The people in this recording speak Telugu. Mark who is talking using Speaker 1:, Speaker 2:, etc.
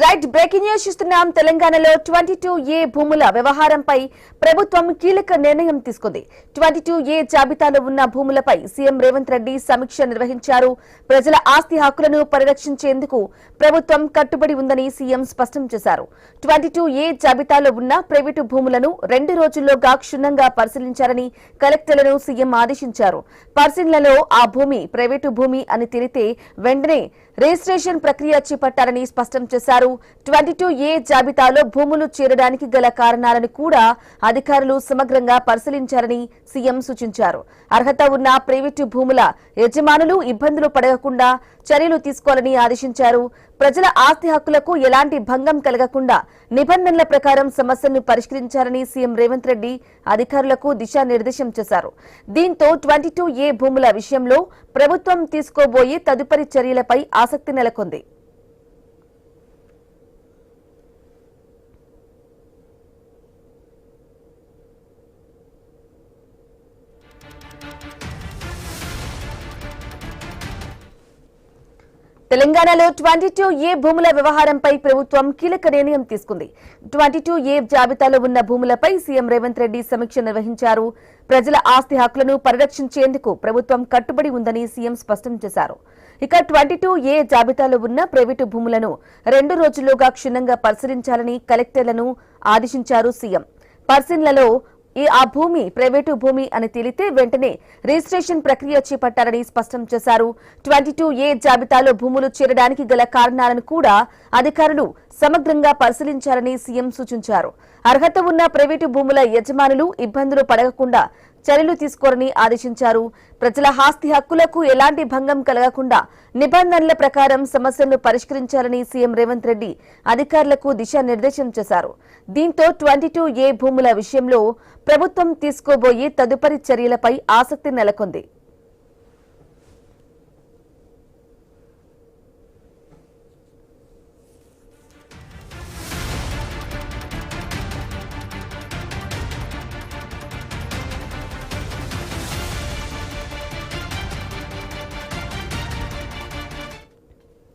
Speaker 1: రైట్ బ్రేకింగ్ న్యూస్ చూస్తున్నాం. తెలంగాణలో 22A భూముల వ్యవహారంపై ప్రభుత్వం కీలక నిర్ణయం తీసుకుంది. 22A జాబితాలో ఉన్న భూములపై సీఎం రేవంత్ రెడ్డి సమీక్ష నిర్వహించారు. ప్రజల ఆస్తి హక్కులను పరిరక్షించేందుకు ప్రభుత్వం కట్టుబడి ఉందని సీఎం స్పష్టం చేశారు. 22A జాబితాలో ఉన్న ప్రైవేటు భూములను 2 రోజుల్లోగా క్షుణ్ణంగా పరిశీలించాలని కలెక్టర్లను సీఎం ఆదేశించారు. పరిశీలనలో ఆ భూమి ప్రైవేటు భూమి అని తేలితే వెంటనే రిజిస్ట్రేషన్ ప్రక్రియ చేపట్టాలని స్పష్టం చేశారు. 22A జాబితాలో భూములు చేరడానికి గల కారణాలను కూడా అధికారులు సమగ్రంగా పరిశీలించారని సీఎం సూచించారు. అర్హత ఉన్న ప్రైవేటు భూముల యజమానులు ఇబ్బందులు పడకుండా చర్యలు తీసుకోవాలని ఆదేశించారు. ప్రజల ఆస్తి హక్కులకు ఎలాంటి భంగం కలగకుండా నిబంధనల ప్రకారం సమస్యను పరిష్కరించాలని సీఎం రేవంత్ రెడ్డి అధికారులకు దిశానిర్దేశం చేశారు. దీంతో 22A భూముల విషయంలో ప్రభుత్వం తీసుకోబోయే తదుపరి చర్యలపై ఆసక్తి నెలకొంది. తెలంగాణలో 22A భూముల వ్యవహారంపై ప్రభుత్వం కీలక నిర్ణయం తీసుకుంది. 22A జాబితాలో ఉన్న భూములపై సీఎం రేవంత్ రెడ్డి సమీక్ష నిర్వహించారు. ప్రజల ఆస్తి హక్కులను పరిరక్షించేందుకు ప్రభుత్వం కట్టుబడి ఉందని సీఎం స్పష్టం చేశారు. ఇక 22A జాబితాలో ఉన్న ప్రైవేటు భూములను 2 రోజుల్లోగా క్షుణ్ణంగా పరిశీలించాలని కలెక్టర్లను ఆదేశించారు సీఎం. పరిశీలనలో ఆ భూమి ప్రైవేటు భూమి అని తేలితే వెంటనే రిజిస్ట్రేషన్ ప్రక్రియ చేపట్టాలని స్పష్టం చేశారు. 22A జాబితాలో భూములు చేరడానికి గల కారణాలను కూడా అధికారులు సమగ్రంగా పరిశీలించాలని సీఎం సూచించారు. అర్హత ఉన్న ప్రైవేటు భూముల యజమానులు ఇబ్బందులు పడకుండా చర్యలు తీసుకోవాలని ఆదేశించారు. ప్రజల ఆస్తి హక్కులకు ఎలాంటి భంగం కలగకుండా నిబంధనల ప్రకారం సమస్యలను పరిష్కరించాలని సీఎం రేవంత్ రెడ్డి అధికారులకు దిశానిర్దేశం చేశారు. దీంతో 22A భూముల విషయంలో ప్రభుత్వం తీసుకోబోయే తదుపరి చర్యలపై ఆసక్తి నెలకొంది.